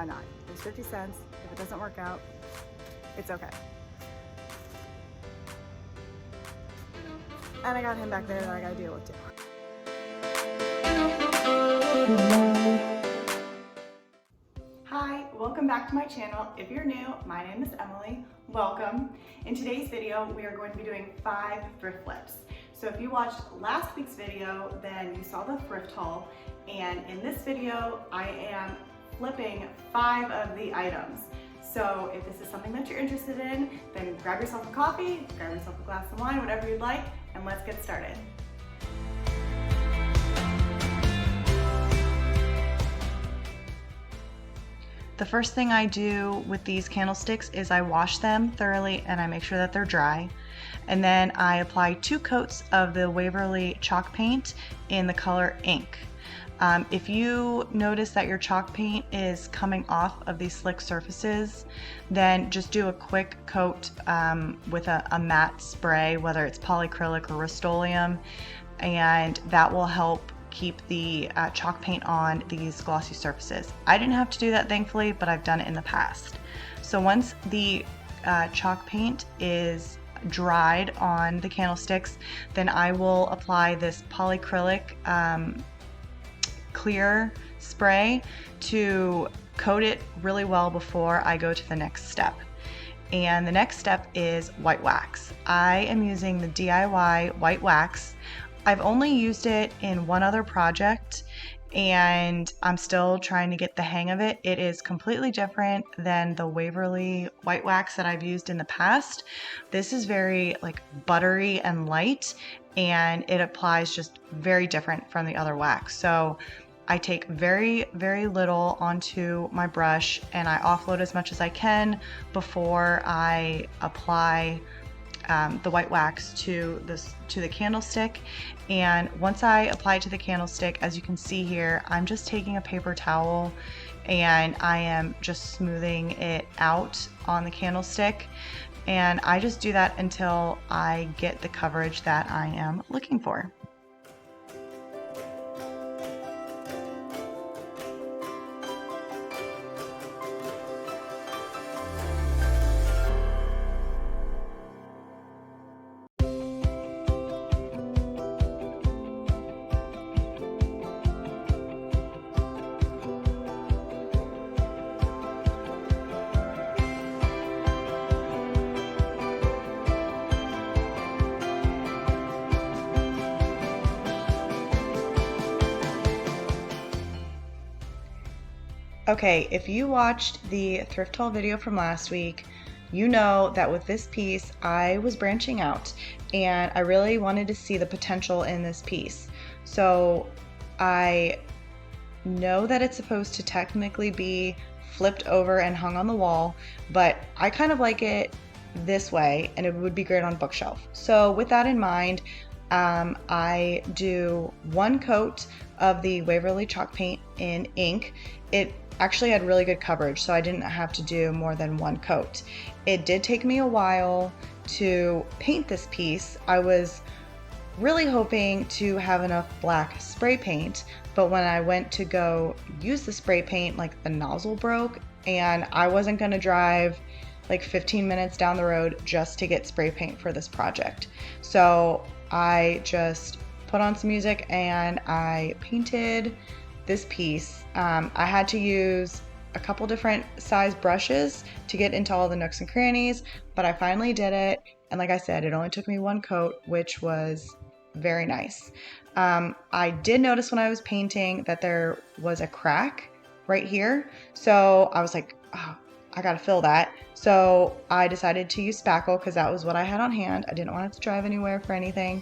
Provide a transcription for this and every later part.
why not? There's 50 cents. If it doesn't work out, it's okay. And I got him back there that I gotta deal with too. Hi, welcome back to my channel. If you're new, my name is Emily. Welcome. In today's video, we are going to be doing 5 thrift flips. So if you watched last week's video, then you saw the thrift haul. And in this video, I am flipping 5 of the items. So if this is something that you're interested in, then grab yourself a coffee, grab yourself a glass of wine, whatever you'd like, and let's get started. The first thing I do with these candlesticks is I wash them thoroughly and I make sure that they're dry. And then I apply 2 coats of the Waverly chalk paint in the color ink. If you notice that your chalk paint is coming off of these slick surfaces, then just do a quick coat with a matte spray, whether it's polyacrylic or Rust-Oleum, and that will help keep the chalk paint on these glossy surfaces. I didn't have to do that, thankfully, but I've done it in the past. So once the chalk paint is dried on the candlesticks, then I will apply this polyacrylic clear spray to coat it really well before I go to the next step. And the next step is white wax. I am using the DIY white wax. I've only used it in one other project and I'm still trying to get the hang of it. It is completely different than the Waverly white wax that I've used in the past. This is very like buttery and light, and it applies just very different from the other wax. So I take very, very little onto my brush and I offload as much as I can before I apply the white wax to the candlestick. And once I apply it to the candlestick, as you can see here, I'm just taking a paper towel and I am just smoothing it out on the candlestick. And I just do that until I get the coverage that I am looking for. Okay, if you watched the thrift haul video from last week, you know that with this piece, I was branching out and I really wanted to see the potential in this piece. So I know that it's supposed to technically be flipped over and hung on the wall, but I kind of like it this way and it would be great on a bookshelf. So with that in mind, I do 1 coat of the Waverly chalk paint in ink. It actually had really good coverage, so I didn't have to do more than 1 coat. It did take me a while to paint this piece. I was really hoping to have enough black spray paint, but when I went to go use the spray paint, like the nozzle broke and I wasn't gonna drive like 15 minutes down the road just to get spray paint for this project. So I just put on some music and I painted this piece. I had to use a couple different size brushes to get into all the nooks and crannies, but I finally did it. And like I said, it only took me 1 coat, which was very nice. I did notice when I was painting that there was a crack right here. So I was like, oh, I gotta fill that. So I decided to use spackle because that was what I had on hand. I didn't want it to drive anywhere for anything.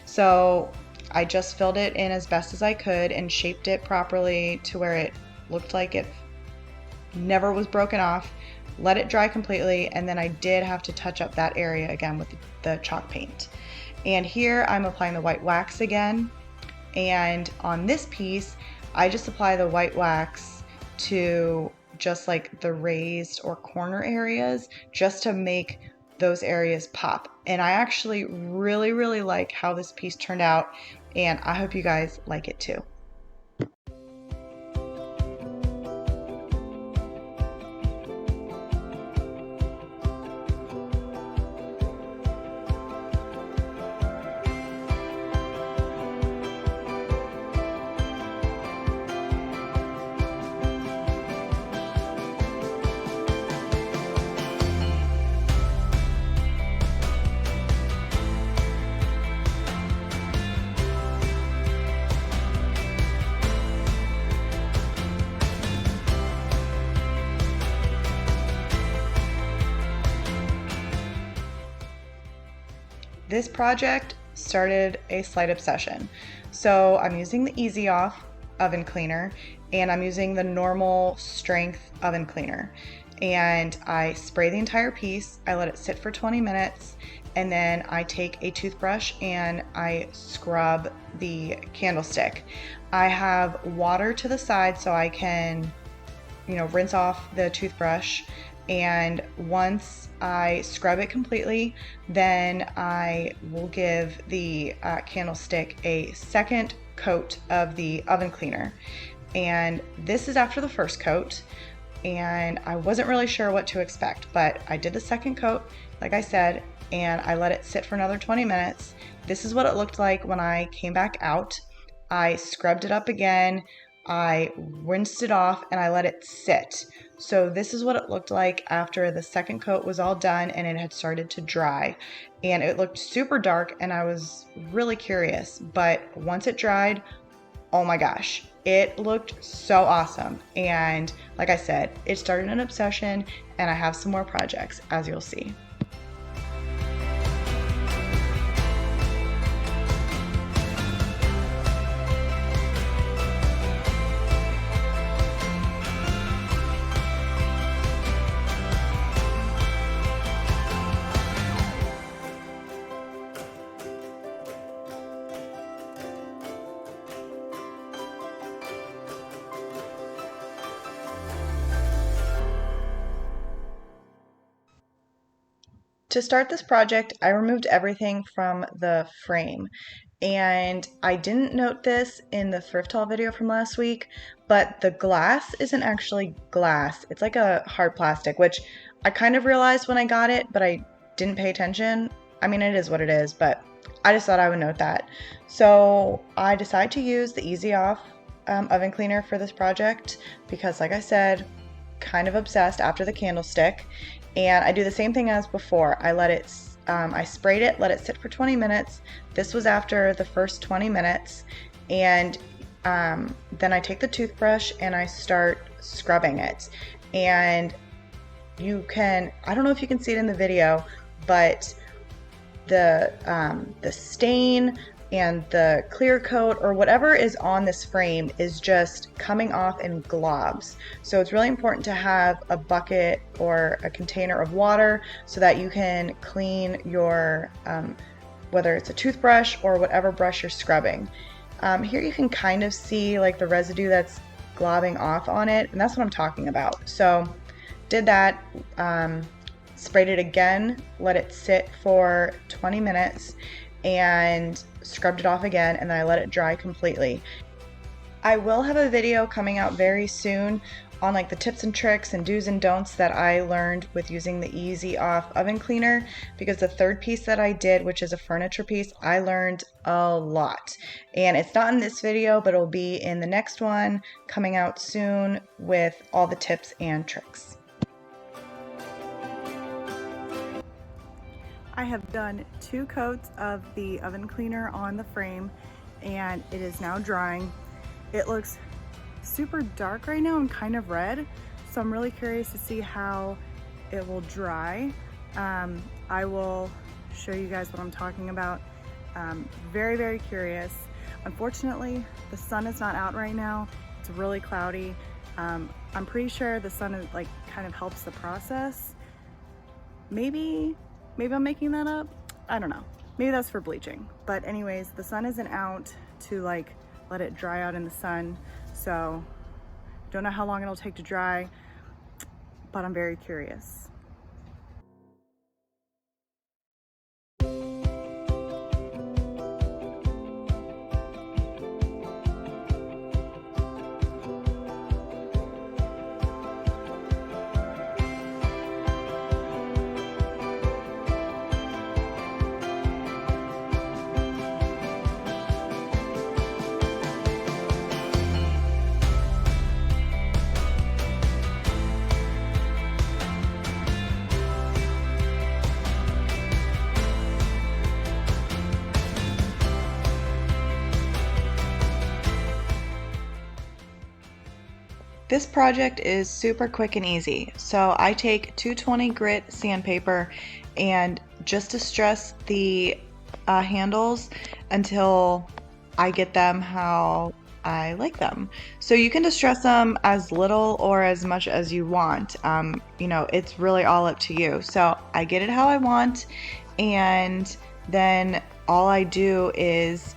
So I just filled it in as best as I could and shaped it properly to where it looked like it never was broken off. Let it dry completely, and then I did have to touch up that area again with the chalk paint. And here I'm applying the white wax again, and on this piece I just apply the white wax to just like the raised or corner areas just to make those areas pop. And I actually really like how this piece turned out, and I hope you guys like it too. this project started a slight obsession. So I'm using the Easy Off oven cleaner, and I'm using the normal strength oven cleaner. And I spray the entire piece, I let it sit for 20 minutes, and then I take a toothbrush and I scrub the candlestick. I have water to the side so I can, rinse off the toothbrush. And once I scrub it completely, then I will give the candlestick a second coat of the oven cleaner. And this is after the first coat, and I wasn't really sure what to expect, but I did the second coat, like I said, and I let it sit for another 20 minutes. This is what it looked like when I came back out. I scrubbed it up again, I rinsed it off, and I let it sit. So this is what it looked like after the second coat was all done and it had started to dry. And it looked super dark, and I was really curious, but once it dried, oh my gosh, it looked so awesome. And like I said, it started an obsession, and I have some more projects, as you'll see. To start this project, I removed everything from the frame, and I didn't note this in the thrift haul video from last week, but the glass isn't actually glass. It's like a hard plastic, which I kind of realized when I got it, but I didn't pay attention. I mean, it is what it is, but I just thought I would note that. So I decided to use the Easy Off oven cleaner for this project because, like I said, kind of obsessed after the candlestick. And I do the same thing as before. I sprayed it, let it sit for 20 minutes. This was after the first 20 minutes. And then I take the toothbrush and I start scrubbing it. And I don't know if you can see it in the video, but the stain and the clear coat or whatever is on this frame is just coming off in globs. So it's really important to have a bucket or a container of water so that you can clean your, whether it's a toothbrush or whatever brush you're scrubbing. Here you can kind of see like the residue that's globbing off on it, and that's what I'm talking about. So did that, sprayed it again, let it sit for 20 minutes, and scrubbed it off again, and then I let it dry completely. I will have a video coming out very soon on like the tips and tricks and do's and don'ts that I learned with using the Easy Off oven cleaner, because the third piece that I did, which is a furniture piece, I learned a lot. And it's not in this video, but it'll be in the next one coming out soon with all the tips and tricks. I have done 2 coats of the oven cleaner on the frame, and it is now drying. It looks super dark right now and kind of red, so I'm really curious to see how it will dry. I will show you guys what I'm talking about. Very, very curious. Unfortunately, the sun is not out right now. It's really cloudy. I'm pretty sure the sun is like kind of helps the process. Maybe I'm making that up. I don't know. Maybe that's for bleaching. But anyways, the sun isn't out to like let it dry out in the sun. So don't know how long it'll take to dry, but I'm very curious. This project is super quick and easy. So I take 220 grit sandpaper, and just to stress the handles until I get them how I like them. So you can distress them as little or as much as you want. You know, it's really all up to you. So I get it how I want, and then all I do is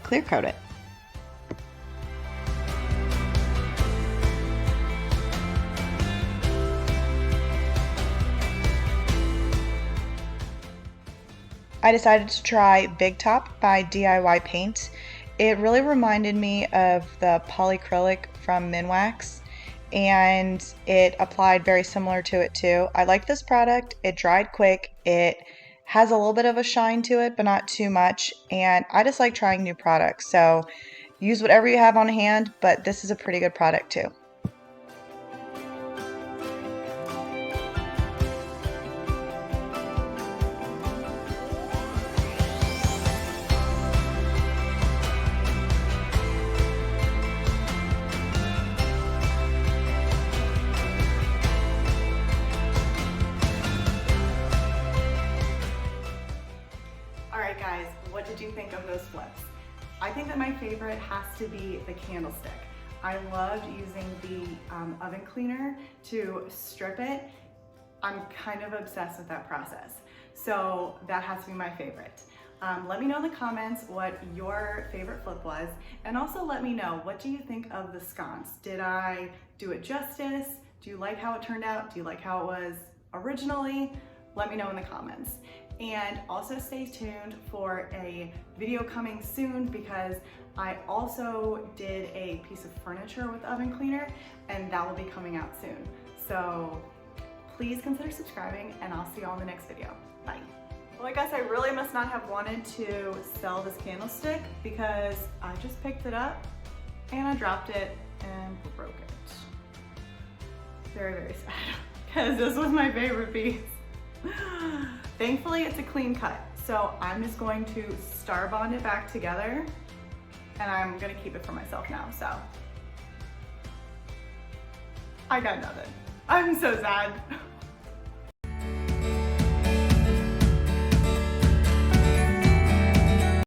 clear coat it. I decided to try Big Top by DIY Paint. It really reminded me of the polyacrylic from Minwax, and it applied very similar to it too. I like this product. It dried quick. It has a little bit of a shine to it, but not too much. And I just like trying new products. So use whatever you have on hand, but this is a pretty good product too. Alright guys, what did you think of those flips? I think that my favorite has to be the candlestick. I loved using the oven cleaner to strip it. I'm kind of obsessed with that process. So that has to be my favorite. Let me know in the comments what your favorite flip was, and also let me know, what do you think of the sconce? Did I do it justice? Do you like how it turned out? Do you like how it was originally? Let me know in the comments. And also stay tuned for a video coming soon, because I also did a piece of furniture with oven cleaner, and that will be coming out soon. So please consider subscribing, and I'll see you all in the next video. Bye. Well, I guess I really must not have wanted to sell this candlestick, because I just picked it up and I dropped it and broke it. Very, very sad, because this was my favorite piece. Thankfully, it's a clean cut, so I'm just going to star bond it back together, and I'm gonna keep it for myself now, so. I got nothing. I'm so sad.